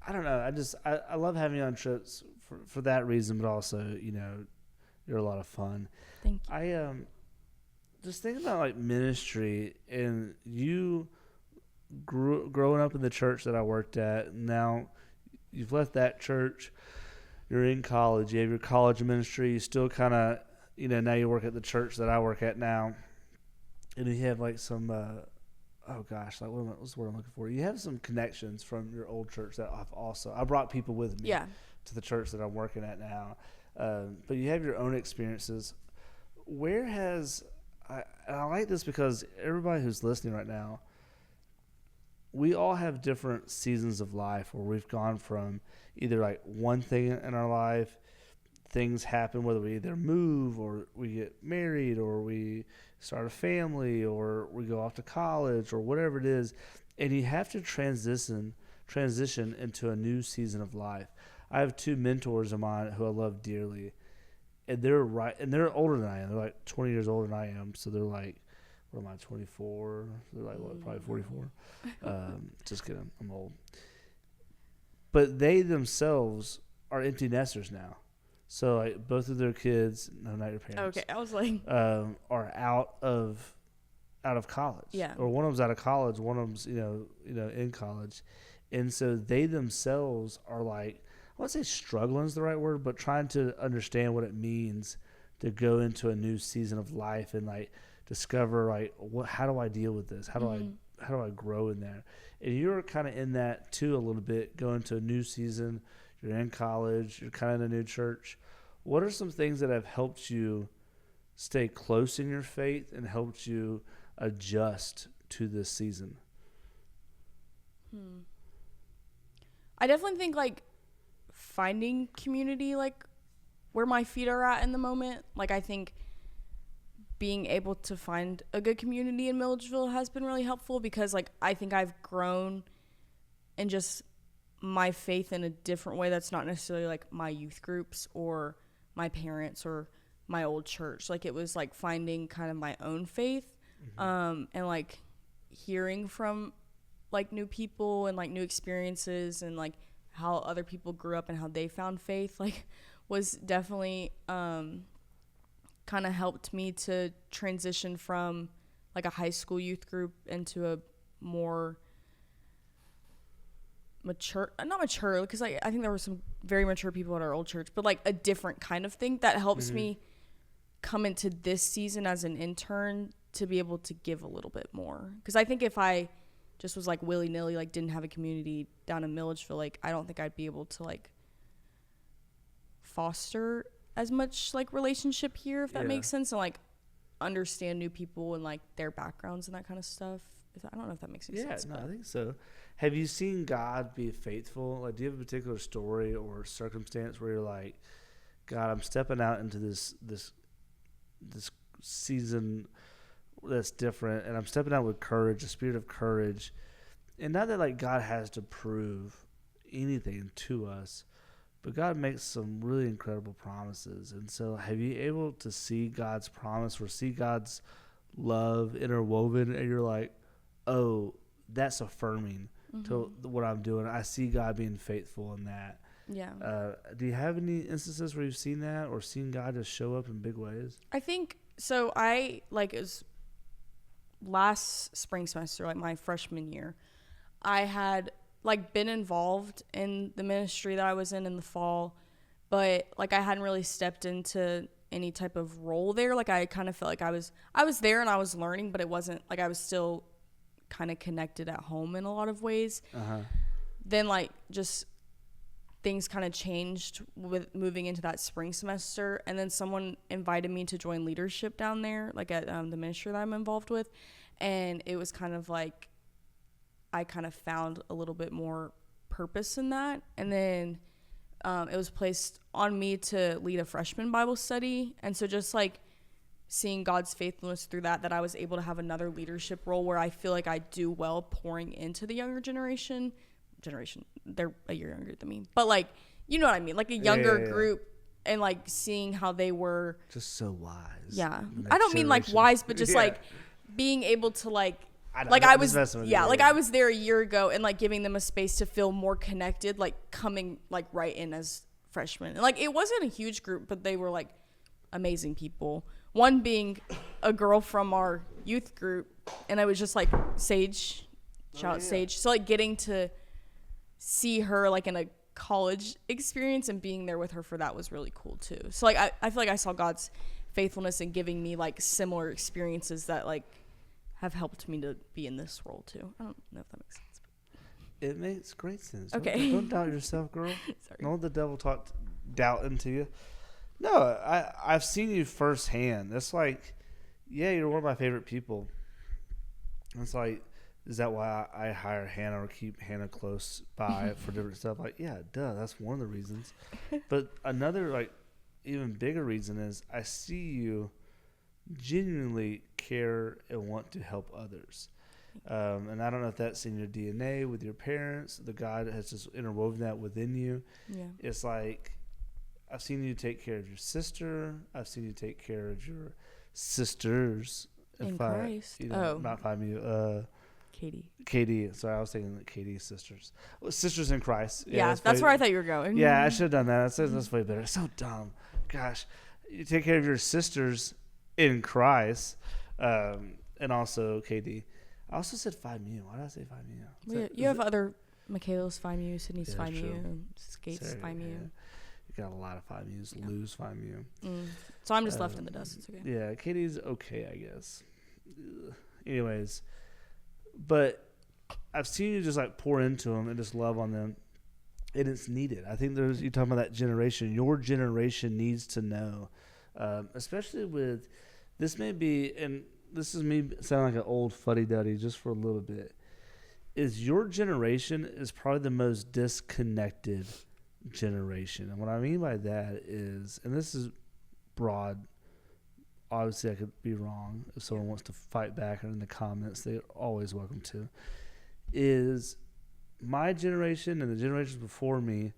I don't know. I love having you on trips for that reason, but also, you're a lot of fun. Thank you. I just thinking about like ministry, and you growing up in the church that I worked at. Now you've left that church. You're in college. You have your college ministry. You still kind of, now you work at the church that I work at now, and you have like some. Oh gosh, like what's the word I'm looking for? You have some connections from your old church that I brought people with me to the church that I'm working at now. But you have your own experiences. Where has and I like this because everybody who's listening right now, we all have different seasons of life where we've gone from either like one thing in our life, things happen, whether we either move or we get married or we start a family or we go off to college or whatever it is, and you have to transition into a new season of life. I have two mentors of mine who I love dearly, and they're older than I am. They're like 20 years older than I am, so they're like, what am I, 24? They're like, what, probably 44? Just kidding, I'm old. But they themselves are empty nesters now. So like both of their kids, no, not your parents. Okay, I was like, are out of college. Yeah. Or one of them's out of college, one of them's in college, and so they themselves are like, I won't say struggling is the right word, but trying to understand what it means to go into a new season of life and like discover like how do I deal with this? How do I grow in there? And you're kind of in that too a little bit, going to a new season. You're in college. You're kind of in a new church. What are some things that have helped you stay close in your faith and helped you adjust to this season? I definitely think like finding community, like where my feet are at in the moment. Like I think being able to find a good community in Milledgeville has been really helpful because like I think I've grown in just my faith in a different way that's not necessarily like my youth groups or my parents or my old church. Like it was like finding kind of my own faith, and like hearing from like new people and like new experiences and like how other people grew up and how they found faith like was definitely kind of helped me to transition from like a high school youth group into a more not mature because I think there were some very mature people at our old church, but like a different kind of thing that helps me come into this season as an intern to be able to give a little bit more. Because I think if I just was like willy-nilly, like didn't have a community down in Milledgeville, like I don't think I'd be able to like foster as much like relationship here, if that makes sense, and like understand new people and like their backgrounds and that kind of stuff. I don't know if that makes any sense. Yeah, no, I think so. Have you seen God be faithful? Like, do you have a particular story or circumstance where you're like, God, I'm stepping out into this season that's different, and I'm stepping out with courage, a spirit of courage, and not that like God has to prove anything to us, but God makes some really incredible promises. And so, have you able to see God's promise or see God's love interwoven, and you're like, oh, that's affirming to what I'm doing. I see God being faithful in that. Yeah. Do you have any instances where you've seen that or seen God just show up in big ways? I think so. I like it was last spring semester, like my freshman year, I had like been involved in the ministry that I was in the fall, but like I hadn't really stepped into any type of role there. Like I kind of felt like I was there and I was learning, but it wasn't like I was still kind of connected at home in a lot of ways. Then like just things kind of changed with moving into that spring semester, and then someone invited me to join leadership down there, like at the ministry that I'm involved with, and it was kind of like I kind of found a little bit more purpose in that. And then it was placed on me to lead a freshman Bible study, and so just like seeing God's faithfulness through that I was able to have another leadership role where I feel like I do well pouring into the younger generation. They're a year younger than me, but like, you know what I mean? Like a younger group, and like seeing how they were just so wise. Yeah. I don't mean like wise, but just like being able to like I know, like I'm I just was, messing with yeah, you. like I was there a year ago and like giving them a space to feel more connected, like coming like right in as freshmen. And like it wasn't a huge group, but they were like amazing people. One being a girl from our youth group, and I was just like Sage, shout out Sage. So like getting to see her like in a college experience and being there with her for that was really cool too. So like I feel like I saw God's faithfulness in giving me like similar experiences that like have helped me to be in this role too. I don't know if that makes sense. It makes great sense. Okay. Don't doubt yourself, girl. Sorry. Don't let the devil talk doubt into you. No, I've seen you firsthand. It's like, yeah, you're one of my favorite people. It's like, is that why I hire Hannah or keep Hannah close by for different stuff? Like, yeah, duh, that's one of the reasons. But another, like, even bigger reason is I see you genuinely care and want to help others. And I don't know if that's in your DNA with your parents. The God has just interwoven that within you. Yeah. It's like, I've seen you take care of your sister. I've seen you take care of your sisters. In Christ. Not Phi Katie. Sorry, I was thinking like Katie's sisters. Well, sisters in Christ. Yeah, that's where I thought you were going. Yeah, I should have done that. That's way better. It's so dumb. Gosh, you take care of your sisters in Christ, and also KD. I also said Phi Mu. Why did I say Phi Mu? Well, you have other Michaela's Phi Mu, Sydney's Yeah, Phi Mu, true. Skate's Phi Mu. Yeah. You got a lot of Phi Mu's. Yeah. Lose Phi Mu. So I'm just left in the dust. It's okay. Yeah, Katie's okay, I guess. Anyways, but I've seen you just like pour into them and just love on them, and it's needed. I think you're talking about that generation. Your generation needs to know, especially with this. May be, and this is me sounding like an old fuddy-duddy just for a little bit. Is your generation is probably the most disconnected generation, and what I mean by that is, and this is broad. Obviously, I could be wrong. If someone wants to fight back or in the comments, they're always welcome to. Is my generation and the generations before me,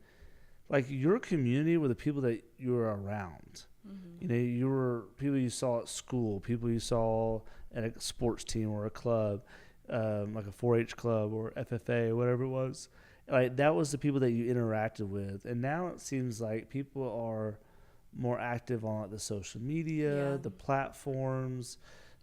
like your community were the people that you were around. Mm-hmm. You know, you were people you saw at school, people you saw at a sports team or a club, like a 4-H club or FFA or whatever it was. Like that was the people that you interacted with. And now it seems like people are more active on like the social media, the platforms.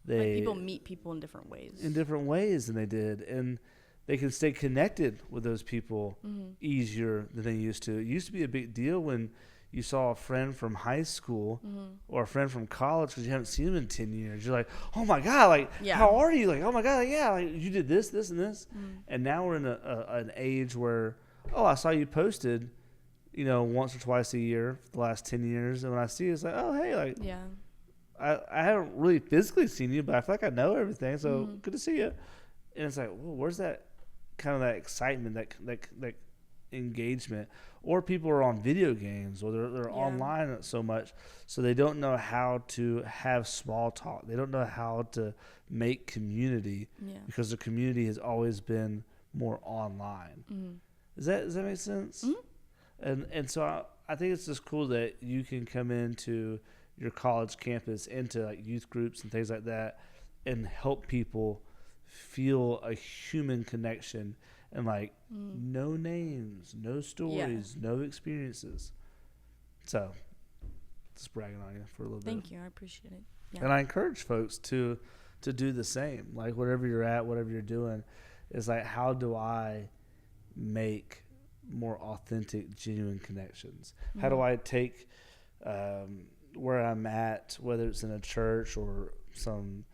Like people meet people in different ways than they did, and they can stay connected with those people easier than they used to. It used to be a big deal when you saw a friend from high school or a friend from college because you haven't seen them in 10 years. You're like, oh my God, like, how are you? Like, oh my God, like, yeah, like, you did this, this, and this. And now we're in an age where, oh, I saw you posted, you know, once or twice a year for the last 10 years. And when I see it, it's like, oh, hey, like, I haven't really physically seen you, but I feel like I know everything. So good to see you. And it's like, well, where's that kind of that excitement, that engagement? Or people are on video games or they're online so much. So they don't know how to have small talk. They don't know how to make community because the community has always been more online. Does that make sense? And so I think it's just cool that you can come into your college campus, into like youth groups and things like that, and help people feel a human connection and like no names, no stories, no experiences. So just bragging on you for a little bit. Thank you. I appreciate it. Yeah. And I encourage folks to do the same. Like whatever you're at, whatever you're doing, is like, how do I make more authentic, genuine connections? How do I take where I'm at, whether it's in a church or some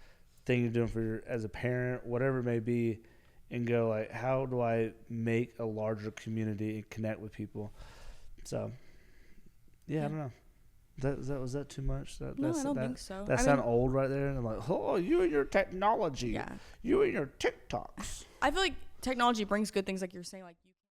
thing you're doing as a parent, whatever it may be, and go like, how do I make a larger community and connect with people? So, I don't know. Was that too much? I don't think so. That sound old right there. And I'm like, oh, you and your technology. Yeah. You and your TikToks. I feel like technology brings good things, like you're saying, like